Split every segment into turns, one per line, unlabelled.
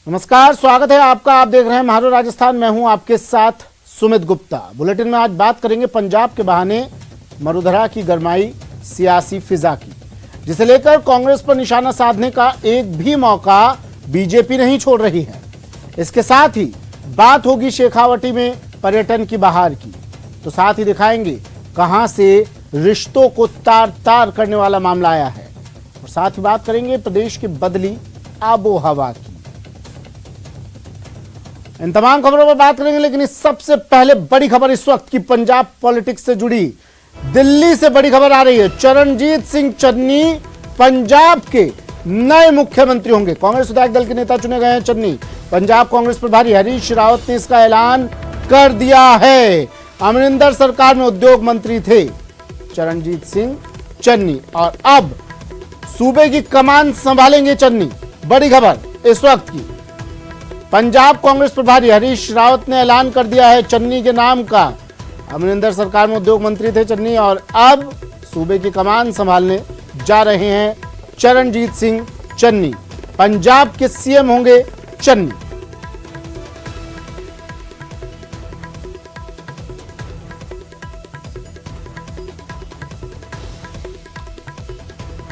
नमस्कार, स्वागत है आपका। आप देख रहे हैं महारो राजस्थान। मैं हूं आपके साथ सुमित गुप्ता। बुलेटिन में आज बात करेंगे पंजाब के बहाने मरुधरा की गरमाई सियासी फिजा की, जिसे लेकर कांग्रेस पर निशाना साधने का एक भी मौका बीजेपी नहीं छोड़ रही है। इसके साथ ही बात होगी शेखावटी में पर्यटन की बहार की, तो साथ ही दिखाएंगे कहां से रिश्तों को तार तार करने वाला मामला आया है, और साथ ही बात करेंगे प्रदेश की बदली आबो हवा की। इन तमाम खबरों पर बात करेंगे, लेकिन इस सबसे पहले बड़ी खबर इस वक्त की पंजाब पॉलिटिक्स से जुड़ी दिल्ली से बड़ी खबर आ रही है। चरणजीत सिंह चन्नी पंजाब के नए मुख्यमंत्री होंगे। कांग्रेस विधायक दल के नेता चुने गए हैं चन्नी। पंजाब कांग्रेस प्रभारी हरीश रावत ने इसका ऐलान कर दिया है। अमरिंदर सरकार में उद्योग मंत्री थे चरणजीत सिंह चन्नी, और अब सूबे की कमान संभालेंगे चन्नी। बड़ी खबर इस वक्त की, पंजाब कांग्रेस प्रभारी हरीश रावत ने ऐलान कर दिया है चन्नी के नाम का। अमरिंदर सरकार में उद्योग मंत्री थे चन्नी, और अब सूबे की कमान संभालने जा रहे हैं चरणजीत सिंह चन्नी। पंजाब के सीएम होंगे चन्नी।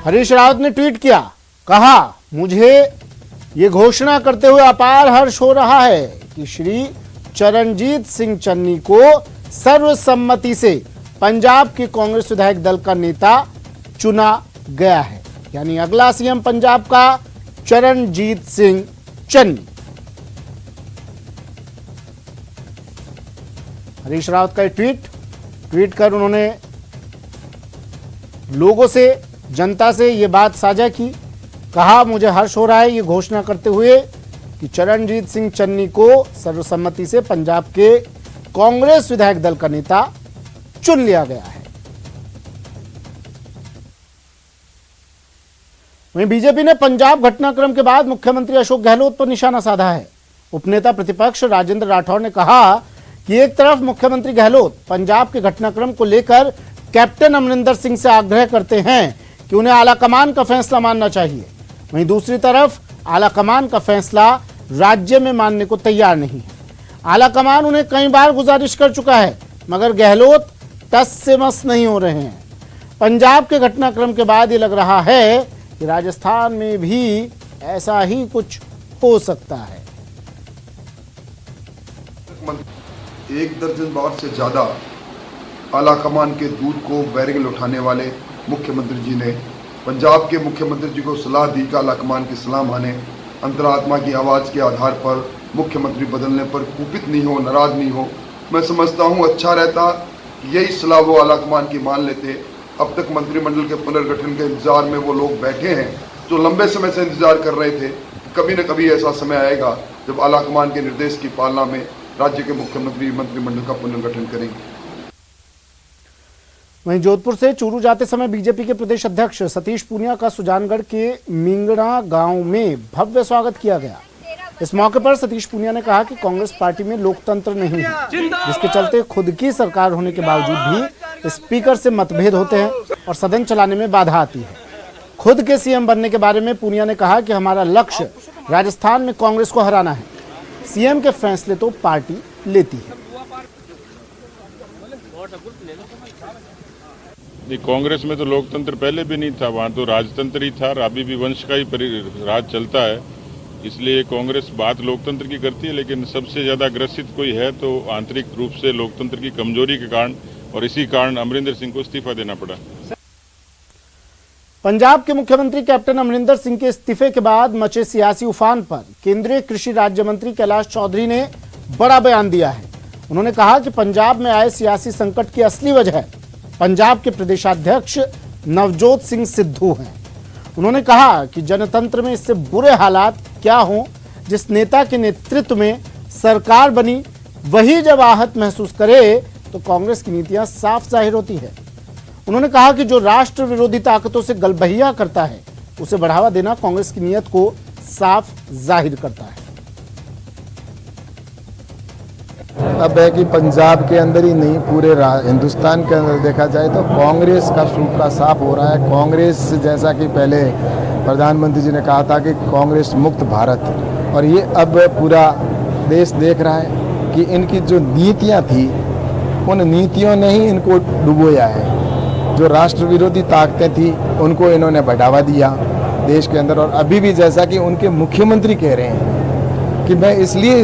हरीश रावत ने ट्वीट किया, कहा मुझे ये घोषणा करते हुए अपार हर्ष हो रहा है कि श्री चरणजीत सिंह चन्नी को सर्वसम्मति से पंजाब के कांग्रेस विधायक दल का नेता चुना गया है। यानी अगला सीएम पंजाब का चरणजीत सिंह चन्नी। हरीश रावत का ट्वीट कर उन्होंने लोगों से, जनता से ये बात साझा की। कहा मुझे हर्ष हो रहा है ये घोषणा करते हुए कि चरणजीत सिंह चन्नी को सर्वसम्मति से पंजाब के कांग्रेस विधायक दल का नेता चुन लिया गया है। वहीं बीजेपी ने पंजाब घटनाक्रम के बाद मुख्यमंत्री अशोक गहलोत पर निशाना साधा है। उपनेता प्रतिपक्ष राजेंद्र राठौर ने कहा कि एक तरफ मुख्यमंत्री गहलोत पंजाब के घटनाक्रम को लेकर कैप्टन अमरिंदर सिंह से आग्रह करते हैं कि उन्हें आलाकमान का फैसला मानना चाहिए, वहीं दूसरी तरफ आलाकमान का फैसला राज्य में मानने को तैयार नहीं है। आलाकमान उन्हें कई बार गुजारिश कर चुका है, मगर गहलोत टस से मस नहीं हो रहे हैं। पंजाब के घटनाक्रम के बाद ये लग रहा है कि राजस्थान में भी ऐसा ही कुछ हो सकता है।
एक दर्जन बार से ज्यादा आलाकमान के दूध को बैरंग उठाने वाले मुख्यमंत्री जी ने पंजाब के मुख्यमंत्री जी को सलाह दी कि आलाकमान की सलाह माने, अंतरात्मा की आवाज़ के आधार पर मुख्यमंत्री बदलने पर कुपित नहीं हो, नाराज नहीं हो। मैं समझता हूं अच्छा रहता कि यही सलाह वो आलाकमान की मान लेते। अब तक मंत्रिमंडल के पुनर्गठन के इंतजार में वो लोग बैठे हैं जो लंबे समय से इंतजार कर रहे थे। कभी न कभी ऐसा समय आएगा जब आलाकमान के निर्देश की पालना में राज्य के मुख्यमंत्री मंत्रिमंडल का पुनर्गठन करेंगे।
वहीं जोधपुर से चूरू जाते समय बीजेपी के प्रदेश अध्यक्ष सतीश पूनिया का सुजानगढ़ के मिंगड़ा गांव में भव्य स्वागत किया गया। इस मौके पर सतीश पूनिया ने कहा कि कांग्रेस पार्टी में लोकतंत्र नहीं है, जिसके चलते खुद की सरकार होने के बावजूद भी स्पीकर से मतभेद होते हैं और सदन चलाने में बाधा आती है। खुद के सीएम बनने के बारे में पूनिया ने कहा कि हमारा लक्ष्य राजस्थान में कांग्रेस को हराना है। सीएम के फैसले तो पार्टी लेती है।
नहीं, कांग्रेस में तो लोकतंत्र पहले भी नहीं था, वहाँ तो राजतंत्र ही था। अभी भी वंश का ही राज चलता है, इसलिए कांग्रेस बात लोकतंत्र की करती है। लेकिन सबसे ज्यादा ग्रसित कोई है तो आंतरिक रूप से लोकतंत्र की कमजोरी के कारण, और इसी कारण अमरिंदर सिंह को इस्तीफा देना पड़ा।
पंजाब के मुख्यमंत्री कैप्टन अमरिंदर सिंह के इस्तीफे के बाद मचे सियासी उफान पर केंद्रीय कृषि राज्य मंत्री कैलाश चौधरी ने बड़ा बयान दिया है। उन्होंने कहा कि पंजाब में आए सियासी संकट की असली वजह पंजाब के प्रदेशाध्यक्ष नवजोत सिंह सिद्धू हैं। उन्होंने कहा कि जनतंत्र में इससे बुरे हालात क्या हों, जिस नेता के नेतृत्व में सरकार बनी वही जब आहत महसूस करे तो कांग्रेस की नीतियां साफ जाहिर होती है। उन्होंने कहा कि जो राष्ट्र विरोधी ताकतों से गलबहिया करता है उसे बढ़ावा देना कांग्रेस की नीयत को साफ जाहिर करता है।
अब है कि पंजाब के अंदर ही नहीं, पूरे हिंदुस्तान के अंदर देखा जाए तो कांग्रेस का सूखा साफ हो रहा है। कांग्रेस, जैसा कि पहले प्रधानमंत्री जी ने कहा था कि कांग्रेस मुक्त भारत, और ये अब पूरा देश देख रहा है कि इनकी जो नीतियां थी उन नीतियों ने ही इनको डुबोया है। जो राष्ट्र विरोधी ताकतें थी उनको इन्होंने बढ़ावा दिया देश के अंदर। और अभी भी जैसा कि उनके मुख्यमंत्री कह रहे हैं कि मैं इसलिए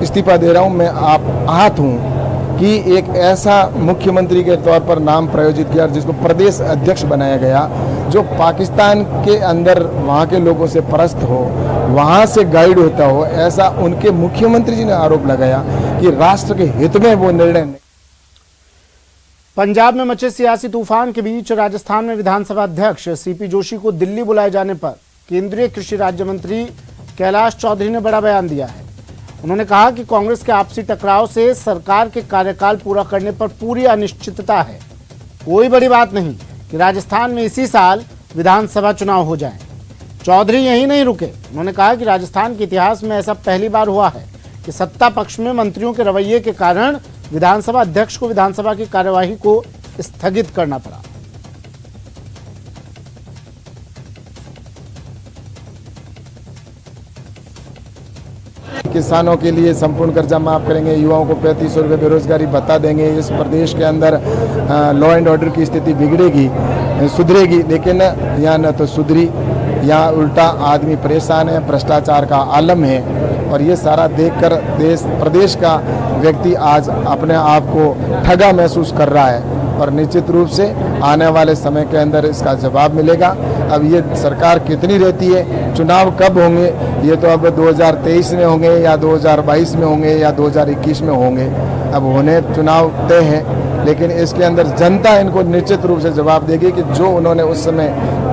इस्तीफा दे रहा हूं, मैं आहत हूं कि एक ऐसा मुख्यमंत्री के तौर पर नाम प्रयोजित किया जिसको प्रदेश अध्यक्ष बनाया गया, जो पाकिस्तान के अंदर वहाँ के लोगों से परस्त हो, वहाँ से गाइड होता हो, ऐसा उनके मुख्यमंत्री जी ने आरोप लगाया कि राष्ट्र के हित में वो निर्णय नहीं।
पंजाब में मचे सियासी तूफान के बीच राजस्थान में विधानसभा अध्यक्ष सीपी जोशी को दिल्ली बुलाए जाने पर केंद्रीय कृषि राज्य मंत्री कैलाश चौधरी ने बड़ा बयान दिया है। उन्होंने कहा कि कांग्रेस के आपसी टकराव से सरकार के कार्यकाल पूरा करने पर पूरी अनिश्चितता है। कोई बड़ी बात नहीं कि राजस्थान में इसी साल विधानसभा चुनाव हो जाए। चौधरी यहीं नहीं रुके। उन्होंने कहा कि राजस्थान के इतिहास में ऐसा पहली बार हुआ है कि सत्ता पक्ष में मंत्रियों के रवैये के कारण विधानसभा अध्यक्ष को विधानसभा की कार्यवाही को स्थगित करना पड़ा।
किसानों के लिए संपूर्ण कर्जा माफ करेंगे, युवाओं को 3500 रुपये बेरोजगारी भत्ता देंगे। इस प्रदेश के अंदर लॉ एंड ऑर्डर की स्थिति बिगड़ेगी, सुधरेगी, लेकिन यहाँ न तो सुधरी, यहाँ उल्टा आदमी परेशान है, भ्रष्टाचार का आलम है। और ये सारा देखकर प्रदेश का व्यक्ति आज अपने आप को ठगा महसूस कर रहा है और निश्चित रूप से आने वाले समय के अंदर इसका जवाब मिलेगा। अब ये सरकार कितनी रहती है, चुनाव कब होंगे, ये तो अब 2023 में होंगे या 2022 में होंगे या 2021 में होंगे, अब होने चुनाव तय है। लेकिन इसके अंदर जनता इनको निश्चित रूप से जवाब देगी कि जो उन्होंने उस समय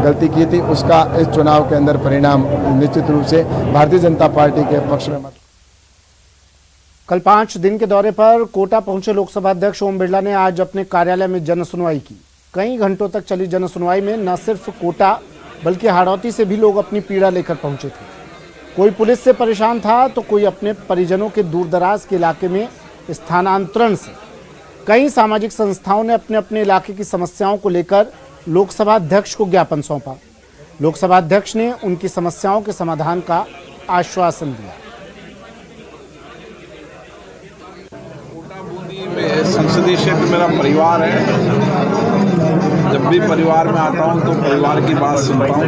गलती की थी उसका इस चुनाव के अंदर परिणाम निश्चित रूप से भारतीय जनता पार्टी के पक्ष में।
कल 5 दिन के दौरे पर कोटा पहुंचे लोकसभा अध्यक्ष ओम बिरला ने आज अपने कार्यालय में जन सुनवाई की। कई घंटों तक चली जन सुनवाई में न सिर्फ कोटा बल्कि हाड़ौती से भी लोग अपनी पीड़ा लेकर पहुंचे थे। कोई पुलिस से परेशान था तो कोई अपने परिजनों के दूरदराज के इलाके में स्थानांतरण से। कई सामाजिक संस्थाओं ने अपने अपने इलाके की समस्याओं को लेकर लोकसभा अध्यक्ष को ज्ञापन सौंपा। लोकसभा अध्यक्ष ने उनकी समस्याओं के समाधान का आश्वासन दिया।
संसदीय क्षेत्र मेरा परिवार है। जब भी परिवार में आता हूँ तो परिवार की बात सुनता हूँ।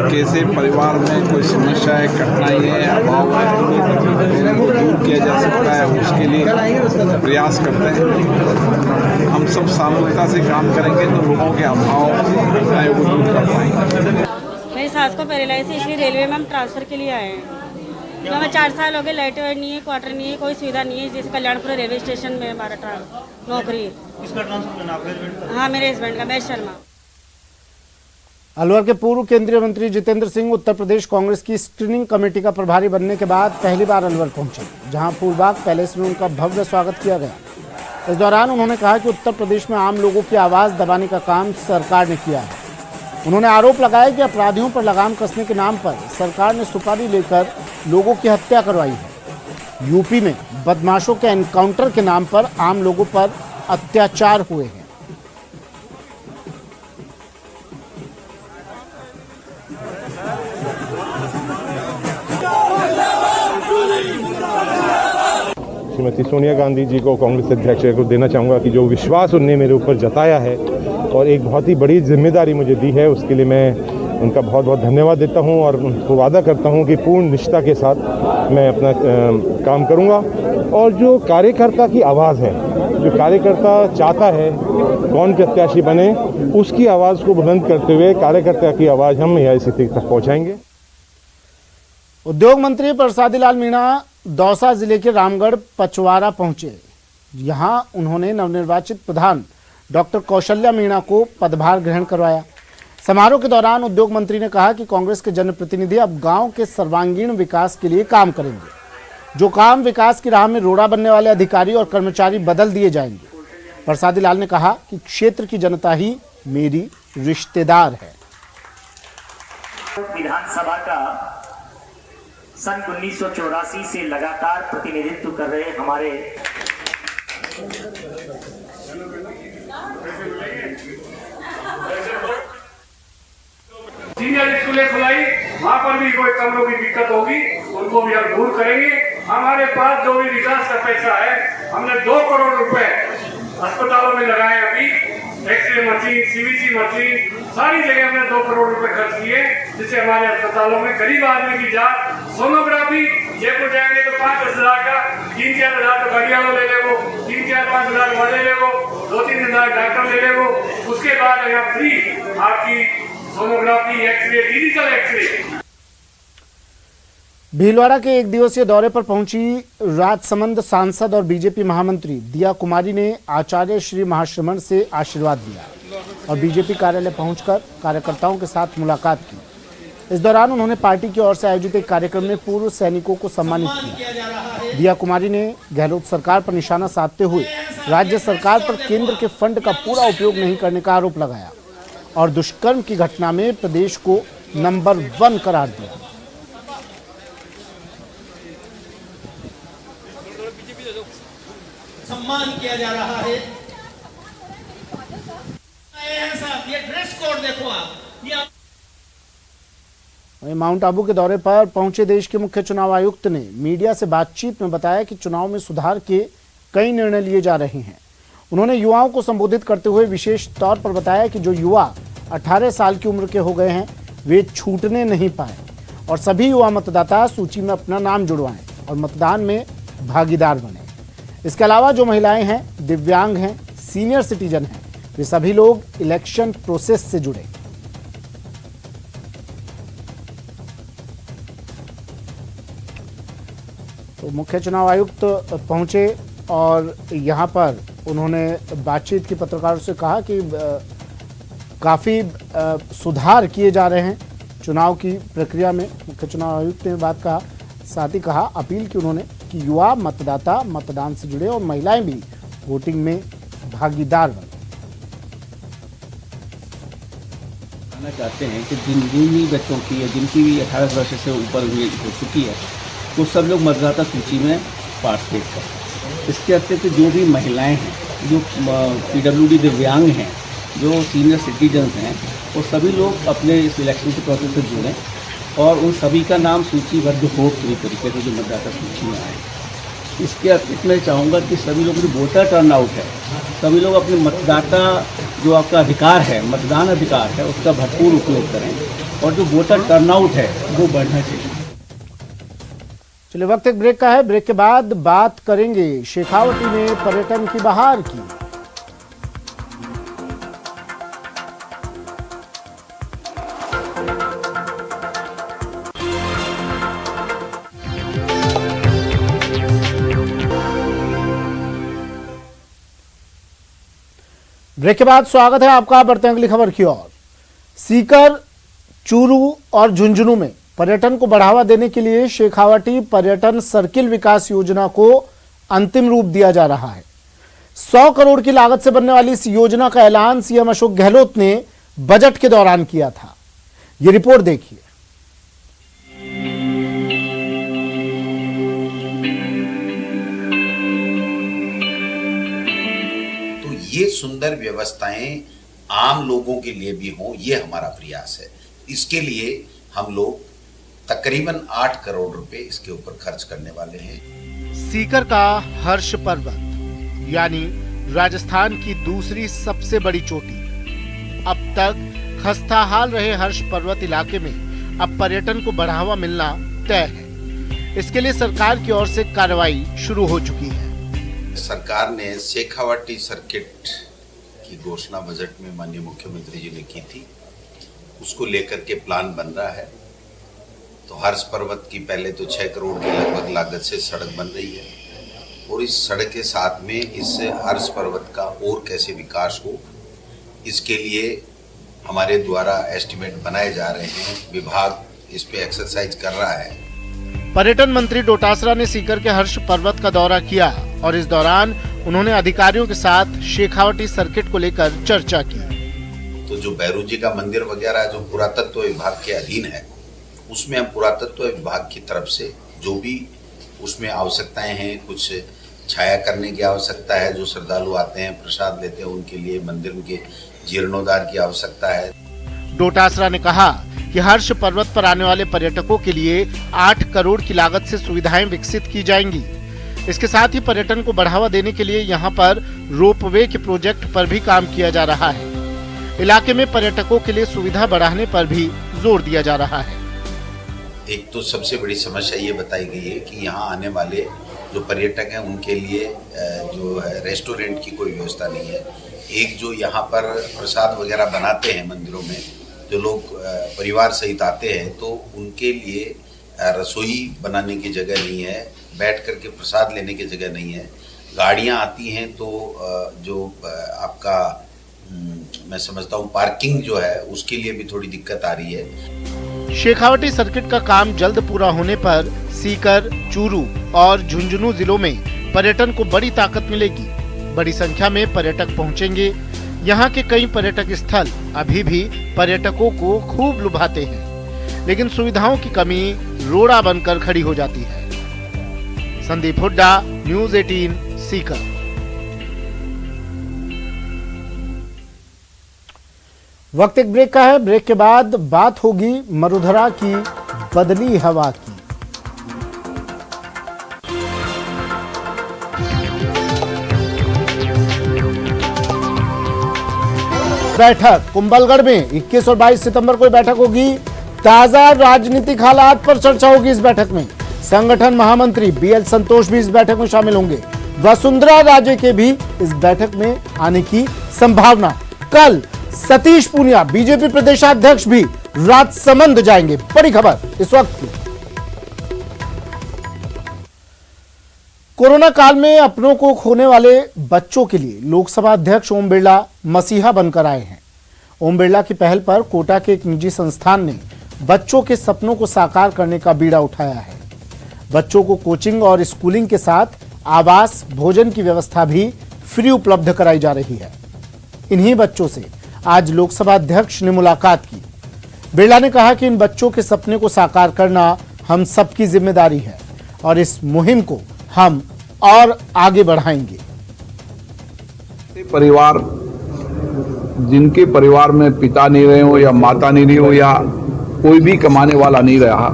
कैसे परिवार में कोई समस्या है, कठिनाई है, अभाव है, उनको दूर किया जा सकता है, उसके लिए प्रयास करते हैं। हम सब सामूहिकता से काम करेंगे तो लोगों के अभाव कठिनाइयों को दूर कर पाएंगे।
मेरी सास को पैरालाइज है, इसलिए रेलवे में हम ट्रांसफर के लिए आए हैं। हमें 4 साल हो गए, लाइट नहीं है, क्वार्टर नहीं है, कोई सुविधा नहीं है। जैसे कल्याणपुर रेलवे स्टेशन में हमारा नौकरी है।
किसका ट्रांसफर करना आपका?
हाँ, मेरे हस्बैंड का, महेश शर्मा।
अलवर के पूर्व केंद्रीय मंत्री जितेंद्र सिंह उत्तर प्रदेश कांग्रेस की स्क्रीनिंग कमेटी का प्रभारी बनने के बाद पहली बार अलवर पहुंचे, जहां फूलबाग पैलेस में उनका भव्य स्वागत किया गया। इस दौरान उन्होंने कहा कि उत्तर प्रदेश में आम लोगों की आवाज़ दबाने का काम सरकार ने किया है। उन्होंने आरोप लगाया कि अपराधियों पर लगाम कसने के नाम पर सरकार ने सुपारी लेकर लोगों की हत्या करवाई है। यूपी में बदमाशों के एनकाउंटर के नाम पर आम लोगों पर अत्याचार हुए हैं।
श्रीमती सोनिया गांधी जी को, कांग्रेस अध्यक्ष को देना चाहूँगा कि जो विश्वास उन्होंने मेरे ऊपर जताया है और एक बहुत ही बड़ी जिम्मेदारी मुझे दी है, उसके लिए मैं उनका बहुत बहुत धन्यवाद देता हूं और उनको वादा करता हूं कि पूर्ण निष्ठा के साथ मैं अपना काम करूंगा। और जो कार्यकर्ता की आवाज़ है, जो कार्यकर्ता चाहता है कौन प्रत्याशी बने, उसकी आवाज़ को बुलंद करते हुए कार्यकर्ता की आवाज़ हम यह स्थिति तक पहुंचाएंगे।
उद्योग मंत्री प्रसादी लाल मीणा दौसा जिले के रामगढ़ पचवारा पहुंचे। यहां उन्होंने नवनिर्वाचित प्रधान डॉक्टर कौशल्या मीणा को पदभार ग्रहण करवाया। समारोह के दौरान उद्योग मंत्री ने कहा कि कांग्रेस के जनप्रतिनिधि अब गांव के सर्वांगीण विकास के लिए काम करेंगे। जो काम विकास की राह में रोड़ा बनने वाले अधिकारी और कर्मचारी बदल दिए जाएंगे। प्रसादी लाल ने कहा कि क्षेत्र की जनता ही मेरी रिश्तेदार है।
विधानसभा का सन 1984 से लगातार प्रतिनिधित्व कर रहे हमारे
सीनियर स्कूलें खुलाई, वहाँ पर भी कोई कमरों की दिक्कत होगी, उनको भी हम दूर करेंगे। हमारे पास जो भी विकास का पैसा है, हमने 2 करोड़ रुपए अस्पतालों में लगाए। अभी एक्सरे मशीन, सीवीसी मशीन, सारी जगह हमने 2 करोड़ रुपए खर्च किए, जिससे हमारे अस्पतालों में गरीब आदमी की जांच, सोनोग्राफी, जयपुर जाएंगे तो 5-10 हजार का, 3-4 हजार तो घड़ियालों ले ले वो, 3-4-5 हजार वहाँ ले ले वो, 2-3 हजार डॉक्टर ले ले वो, उसके बाद यहाँ फ्री आपकी sonography, X-ray, digital X-ray.
Bhilwara के एक दिवसीय दौरे पर पहुंची राजसमंद सांसद और बीजेपी महामंत्री दिया कुमारी ने आचार्य श्री महाश्रमण से आशीर्वाद लिया और बीजेपी कार्यालय पहुंचकर कार्यकर्ताओं के साथ मुलाकात की। इस दौरान उन्होंने पार्टी की ओर से आयोजित एक कार्यक्रम में पूर्व सैनिकों को सम्मानित किया। दिया कुमारी ने गहलोत सरकार पर निशाना साधते हुए राज्य सरकार पर केंद्र के फंड का पूरा उपयोग नहीं करने का आरोप लगाया और दुष्कर्म की घटना में प्रदेश को नंबर 1 करार दिया।
सम्मान किया जा रहा है। साहब ये ड्रेस कोड देखो आप,
वहीं माउंट आबू के दौरे पर पहुंचे देश के मुख्य चुनाव आयुक्त ने मीडिया से बातचीत में बताया कि चुनाव में सुधार के कई निर्णय लिए जा रहे हैं। उन्होंने युवाओं को संबोधित करते हुए विशेष तौर पर बताया कि जो युवा 18 साल की उम्र के हो गए हैं वे छूटने नहीं पाए और सभी युवा मतदाता सूची में अपना नाम जुड़वाएं और मतदान में भागीदार बने। इसके अलावा जो महिलाएं हैं, दिव्यांग हैं, सीनियर सिटीजन हैं, वे सभी लोग इलेक्शन प्रोसेस से जुड़े। तो मुख्य चुनाव आयुक्त पहुंचे और यहां पर उन्होंने बातचीत की पत्रकारों से कहा कि काफ़ी सुधार किए जा रहे हैं चुनाव की प्रक्रिया में। मुख्य चुनाव आयुक्त ने बात कहा, साथ ही कहा, अपील की उन्होंने कि युवा मतदाता मतदान से जुड़े और महिलाएं भी वोटिंग में भागीदार बने।
कहना चाहते हैं कि जिन भी बच्चों की या जिनकी भी 18 वर्ष से ऊपर हो चुकी है वो सब लोग मतदाता सूची में पार्टिसिपेट करें। इसके अतिरिक्त जो भी महिलाएं हैं, जो PWD दिव्यांग हैं, जो सीनियर सिटीजन्स हैं, वो सभी लोग अपने इस इलेक्शन के प्रोसेस से जुड़ें और उन सभी का नाम सूचीबद्ध हो पूरी तरीके से जो मतदाता सूची में आए। इसके अतिरिक्त मैं चाहूँगा कि सभी लोग जो वोटर टर्नआउट है, सभी लोग अपने मतदाता जो आपका अधिकार है, मतदान अधिकार है, उसका भरपूर उपयोग करें और जो वोटर टर्नआउट है वो बढ़ना चाहिए।
चलिए, वक्त एक ब्रेक का है। ब्रेक के बाद बात करेंगे शेखावटी में पर्यटन की बहार की। ब्रेक के बाद स्वागत है आपका। बढ़ते हैं अगली खबर की ओर। सीकर, चूरू और झुंझुनू में पर्यटन को बढ़ावा देने के लिए शेखावटी पर्यटन सर्किल विकास योजना को अंतिम रूप दिया जा रहा है। 100 करोड़ की लागत से बनने वाली इस योजना का ऐलान सीएम अशोक गहलोत ने बजट के दौरान किया था। ये रिपोर्ट देखिए।
तो ये सुंदर व्यवस्थाएं आम लोगों के लिए भी हों, ये हमारा प्रयास है। इसके लिए हम लोग तकरीबन 8 करोड़ रुपए इसके ऊपर खर्च करने वाले हैं।
सीकर का हर्ष पर्वत यानी राजस्थान की दूसरी सबसे बड़ी चोटी। अब तक खस्ताहाल रहे हर्ष पर्वत इलाके में अब पर्यटन को बढ़ावा मिलना तय है। इसके लिए सरकार की ओर से कार्रवाई शुरू हो चुकी है।
सरकार ने शेखावटी सर्किट की घोषणा बजट में माननीय मुख्यमंत्री जी ने की थी। उसको लेकर के प्लान बन रहा है। तो हर्ष पर्वत की पहले तो 6 करोड़ की लगभग लागत से सड़क बन रही है और इस सड़क के साथ में इस हर्ष पर्वत का और कैसे विकास हो, इसके लिए हमारे द्वारा एस्टिमेट बनाए जा रहे हैं। विभाग इस पे एक्सरसाइज कर रहा है।
पर्यटन मंत्री डोटासरा ने सीकर के हर्ष पर्वत का दौरा किया और इस दौरान उन्होंने अधिकारियों के साथ शेखावटी सर्किट को लेकर चर्चा की।
तो जो भैरू जी का मंदिर वगैरह जो पुरातत्व विभाग के अधीन है, उसमें हम पुरातत्व विभाग की तरफ से जो भी उसमें आवश्यकताएं हैं, कुछ छाया करने की आवश्यकता है, जो श्रद्धालु आते हैं प्रसाद लेते हैं उनके लिए मंदिर के जीर्णोद्धार की आवश्यकता है।
डोटासरा ने कहा कि हर्ष पर्वत पर आने वाले पर्यटकों के लिए 8 करोड़ की लागत से सुविधाएं विकसित की जाएंगी। इसके साथ ही पर्यटन को बढ़ावा देने के लिए यहां पर रोपवे के प्रोजेक्ट पर भी काम किया जा रहा है। इलाके में पर्यटकों के लिए सुविधा बढ़ाने पर भी जोर दिया जा रहा है।
एक तो सबसे बड़ी समस्या ये बताई गई है कि यहाँ आने वाले जो पर्यटक हैं उनके लिए जो है रेस्टोरेंट की कोई व्यवस्था नहीं है। एक जो यहाँ पर प्रसाद वगैरह बनाते हैं मंदिरों में, जो लोग परिवार सहित आते हैं तो उनके लिए रसोई बनाने की जगह नहीं है, बैठ कर के प्रसाद लेने की जगह नहीं है। गाड़ियाँ आती हैं तो जो आपका मैं समझता हूँ पार्किंग जो है उसके लिए भी थोड़ी दिक्कत आ रही है।
शेखावटी सर्किट का काम जल्द पूरा होने पर सीकर, चूरू और झुंझुनू जिलों में पर्यटन को बड़ी ताकत मिलेगी। बड़ी संख्या में पर्यटक पहुंचेंगे। यहाँ के कई पर्यटक स्थल अभी भी पर्यटकों को खूब लुभाते हैं, लेकिन सुविधाओं की कमी रोड़ा बनकर खड़ी हो जाती है। संदीप हुड्डा, न्यूज़ 18, सीकर। वक्त एक ब्रेक का है। ब्रेक के बाद बात होगी मरुधरा की बदली हवा की। बैठक कुंभलगढ़ में 21 और 22 सितंबर को बैठक होगी। ताजा राजनीतिक हालात पर चर्चा होगी इस बैठक में। संगठन महामंत्री BL संतोष भी इस बैठक में शामिल होंगे। वसुंधरा राजे के भी इस बैठक में आने की संभावना। कल सतीश पूनिया बीजेपी प्रदेशाध्यक्ष भी राजसमंद जाएंगे। बड़ी खबर इस वक्त की। कोरोना काल में अपनों को खोने वाले बच्चों के लिए लोकसभा अध्यक्ष ओम बिरला मसीहा बनकर आए हैं। ओम बिरला की पहल पर कोटा के एक निजी संस्थान ने बच्चों के सपनों को साकार करने का बीड़ा उठाया है। बच्चों को कोचिंग और स्कूलिंग के साथ आवास, भोजन की व्यवस्था भी फ्री उपलब्ध कराई जा रही है। इन्हीं बच्चों से आज लोकसभा अध्यक्ष ने मुलाकात की। बिरला ने कहा कि इन बच्चों के सपने को साकार करना हम सबकी जिम्मेदारी है और इस मुहिम को हम और आगे बढ़ाएंगे।
परिवार जिनके परिवार में पिता नहीं रहे हो या माता नहीं रही हो या कोई भी कमाने वाला नहीं रहा,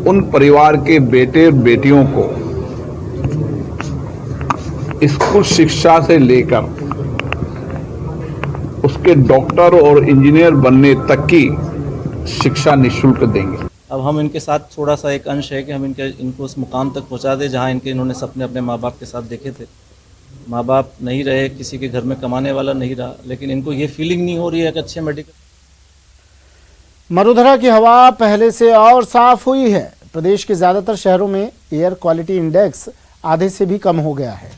उन परिवार के बेटे और बेटियों को स्कूल शिक्षा से लेकर उसके डॉक्टर और इंजीनियर बनने तक की शिक्षा निःशुल्क देंगे।
अब हम इनके साथ थोड़ा सा एक अंश है कि हम इनको उस मुकाम तक पहुंचा दें जहां इन्होंने सपने अपने माँ बाप के साथ देखे थे। माँ बाप नहीं रहे, किसी के घर में कमाने वाला नहीं रहा, लेकिन इनको ये फीलिंग नहीं हो रही है कि अच्छे मेडिकल।
मरुधरा की हवा पहले से और साफ हुई है। प्रदेश के ज्यादातर शहरों में एयर क्वालिटी इंडेक्स आधे से भी कम हो गया है।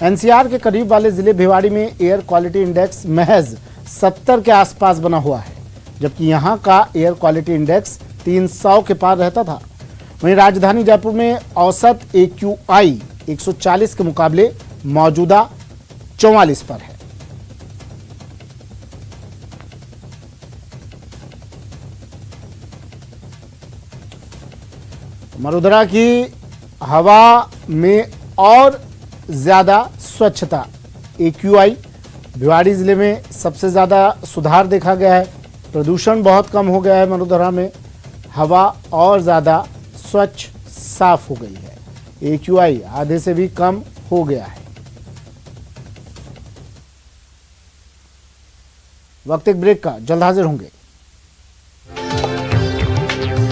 NCR के करीब वाले जिले भिवाड़ी में एयर क्वालिटी इंडेक्स महज 70 के आसपास बना हुआ है, जबकि यहां का एयर क्वालिटी इंडेक्स 300 के पार रहता था। वहीं राजधानी जयपुर में औसत AQI 140 के मुकाबले मौजूदा 44 पर है। मरुधरा की हवा में और ज्यादा स्वच्छता। AQI भिवाड़ी जिले में सबसे ज्यादा सुधार देखा गया है। प्रदूषण बहुत कम हो गया है। मरुधरा में हवा और ज्यादा स्वच्छ साफ हो गई है। AQI आधे से भी कम हो गया है। वक्त एक ब्रेक का, जल्द हाजिर होंगे।